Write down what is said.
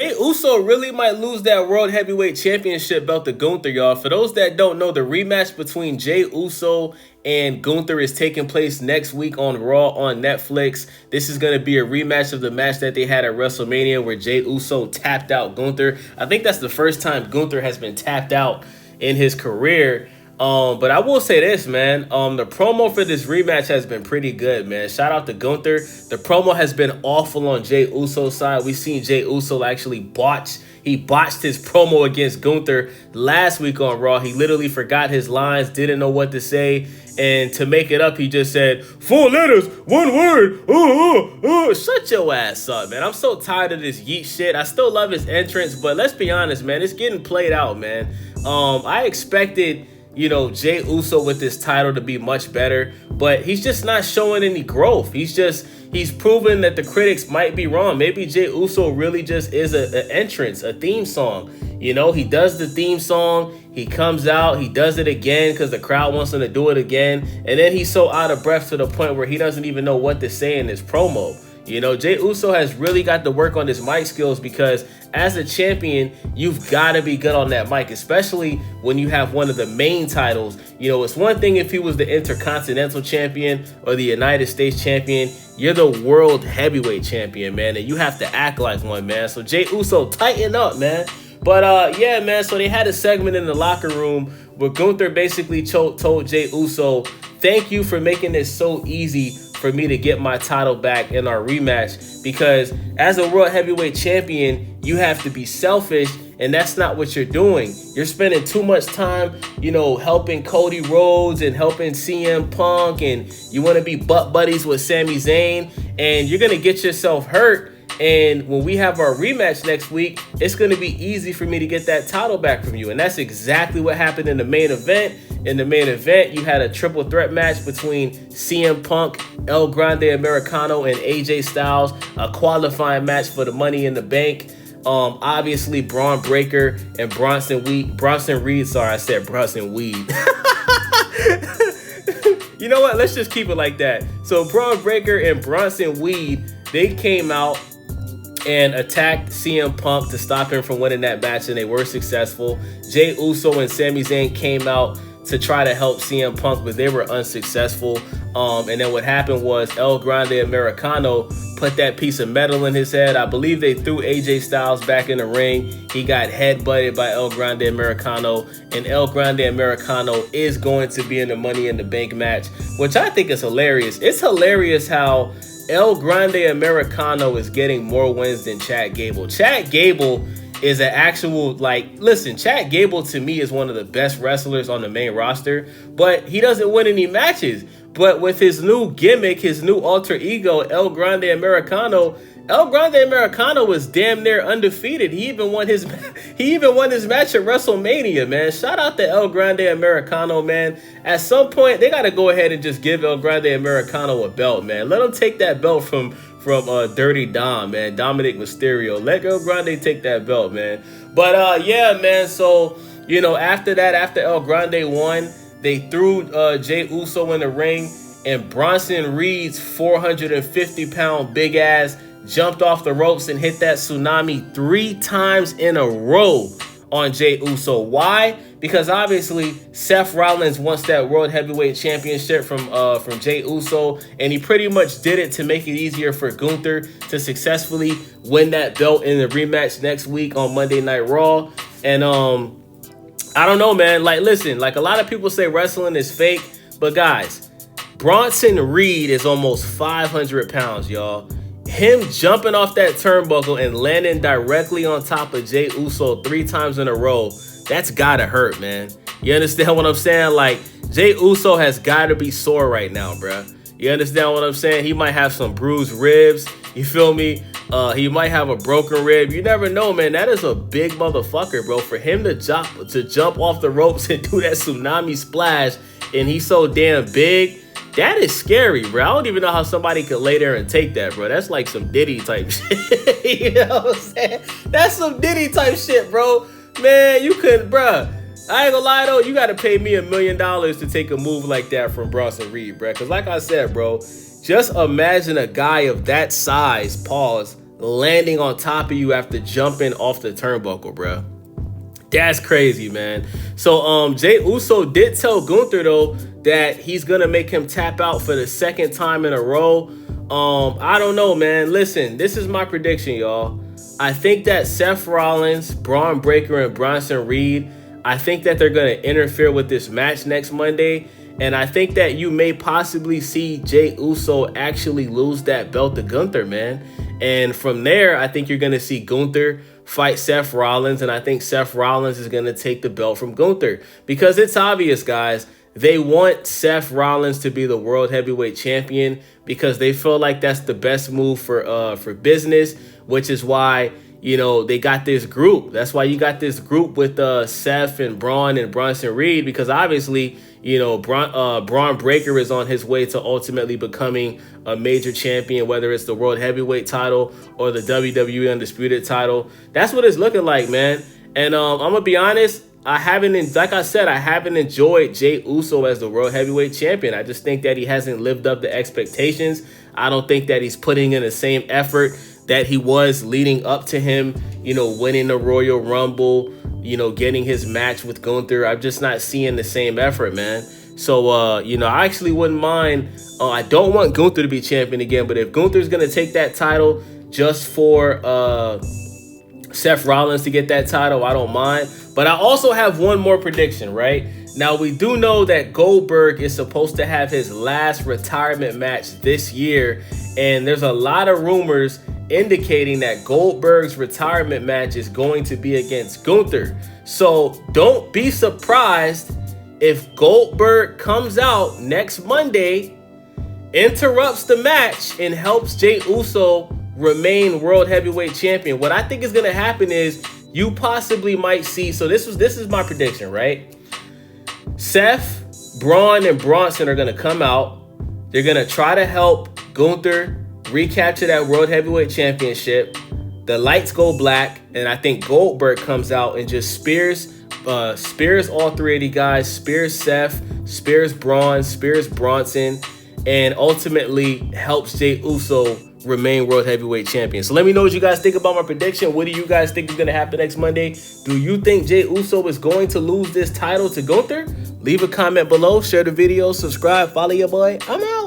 Jey Uso really might lose that World Heavyweight Championship belt to Gunther, y'all. For those that don't know, the rematch between Jey Uso and Gunther is taking place next week on Raw on Netflix. This is going to be a rematch of the match that they had at WrestleMania where Jey Uso tapped out Gunther. I think that's the first time Gunther has been tapped out in his career. But I will say this, man. The promo for this rematch has been pretty good, man. Shout out to Gunther. The promo has been awful on Jey Uso's side. We've seen Jey Uso actually botched his promo against Gunther last week on Raw. He literally forgot his lines, didn't know what to say. And to make it up, he just said, 4 letters, 1 word. Shut your ass up, man. I'm so tired of this yeet shit. I still love his entrance, but let's be honest, man. It's getting played out, man. I expected, Jey Uso with this title to be much better, but he's just not showing any growth. He's proven that the critics might be wrong. Maybe Jey Uso really just is an entrance, a theme song. He does the theme song, he comes out, he does it again because the crowd wants him to do it again, and then he's so out of breath to the point where he doesn't even know what to say in his promo. Jey Uso has really got to work on his mic skills because as a champion, you've got to be good on that mic, especially when you have one of the main titles. It's one thing if he was the Intercontinental Champion or the United States Champion. You're the World Heavyweight Champion, man, and you have to act like one, man. So Jey Uso, tighten up, man. But yeah, man, so they had a segment in the locker room where Gunther basically told Jey Uso, thank you for making it so easy for me to get my title back in our rematch, because as a World Heavyweight Champion, you have to be selfish, and that's not what you're doing. You're spending too much time, helping Cody Rhodes and helping CM Punk, and you want to be butt buddies with Sami Zayn, and you're going to get yourself hurt. And when we have our rematch next week, it's going to be easy for me to get that title back from you. And that's exactly what happened in the main event. In the main event, you had a triple threat match between CM Punk, El Grande Americano, and AJ Styles, a qualifying match for the Money in the Bank. Obviously, Braun Breaker and Bronson Reed. Sorry, I said Bronson Weed. You know what? Let's just keep it like that. So Braun Breaker and Bronson Weed, they came out and attacked CM Punk to stop him from winning that match, and they were successful. Jey Uso and Sami Zayn came out to try to help CM Punk, but they were unsuccessful. And then what happened was El Grande Americano put that piece of metal in his head. I believe they threw AJ Styles back in the ring. He got headbutted by El Grande Americano, and El Grande Americano is going to be in the Money in the Bank match, which I think is hilarious. It's hilarious how El Grande Americano is getting more wins than Chad Gable. Chad Gable is an actual, listen, Chad Gable to me is one of the best wrestlers on the main roster, but he doesn't win any matches. But with his new gimmick, his new alter ego, El Grande Americano was damn near undefeated. He even won his match at WrestleMania, man. Shout out to El Grande Americano, man. At some point, they got to go ahead and just give El Grande Americano a belt, man. Let him take that belt from Dirty Dom, man. Dominic Mysterio. Let El Grande take that belt, man. But yeah, man. So after that, after El Grande won, they threw Jey Uso in the ring, and Bronson Reed's 450-pound big ass jumped off the ropes and hit that tsunami 3 times in a row on Jey Uso. Why? Because obviously Seth Rollins wants that World Heavyweight Championship from Jey Uso, and he pretty much did it to make it easier for Gunther to successfully win that belt in the rematch next week on Monday Night Raw. And I don't know, man. Listen, a lot of people say wrestling is fake, but guys, Bronson Reed is almost 500 pounds, y'all. Him jumping off that turnbuckle and landing directly on top of Jey Uso 3 times in a row, that's gotta hurt, man. You understand what I'm saying? Jey Uso has gotta be sore right now, bruh. You understand what I'm saying? He might have some bruised ribs. You feel me? He might have a broken rib. You never know, man. That is a big motherfucker, bro. For him to jump off the ropes and do that tsunami splash, and he's so damn big, that is scary, bro. I don't even know how somebody could lay there and take that, bro. That's like some Diddy type shit. You know what I'm saying? That's some Diddy type shit, bro. Man, you couldn't, bro. I ain't gonna lie, though. You got to pay me $1 million to take a move like that from Bronson Reed, bro. Because like I said, bro, just imagine a guy of that size, pause, landing on top of you after jumping off the turnbuckle, bro. That's crazy, man. So Jey Uso did tell Gunther though that he's gonna make him tap out for the second time in a row. I don't know, man. Listen, this is my prediction, y'all. I think that Seth Rollins, Braun Breaker, and Bronson Reed, I think that they're gonna interfere with this match next Monday. And I think that you may possibly see Jey Uso actually lose that belt to Gunther, man. And from there, I think you're going to see Gunther fight Seth Rollins. And I think Seth Rollins is going to take the belt from Gunther. Because it's obvious, guys. They want Seth Rollins to be the World Heavyweight Champion because they feel like that's the best move for business, which is why, you know, they got this group. That's why you got this group with Seth and Braun and Bronson Reed, because obviously, you know, Braun Breaker is on his way to ultimately becoming a major champion, whether it's the World Heavyweight title or the WWE Undisputed title. That's what it's looking like, man. And I'm going to be honest, I haven't enjoyed Jey Uso as the World Heavyweight Champion. I just think that he hasn't lived up to expectations. I don't think that he's putting in the same effort that he was leading up to him, you know, winning the Royal Rumble, you know, getting his match with Gunther. I'm just not seeing the same effort, man. So, you know, I actually wouldn't mind. I don't want Gunther to be champion again, but if Gunther's going to take that title just for Seth Rollins to get that title, I don't mind. But I also have one more prediction, right? Now, we do know that Goldberg is supposed to have his last retirement match this year, and there's a lot of rumors indicating that Goldberg's retirement match is going to be against Gunther. So don't be surprised if Goldberg comes out next Monday, interrupts the match, and helps Jey Uso remain World Heavyweight Champion. What I think is going to happen is you possibly might see, so this is my prediction, right? Seth, Braun, and Bronson are going to come out. They're going to try to help Gunther recapture that World Heavyweight Championship. The lights go black, and I think Goldberg comes out and just spears all three of the guys, spears Seth, spears Braun, spears Bronson, and ultimately helps Jey Uso remain World Heavyweight Champion. So let me know what you guys think about my prediction. What do you guys think is going to happen next Monday? Do you think Jey Uso is going to lose this title to Gunther? Leave a comment below, share the video, subscribe, follow your boy. I'm out.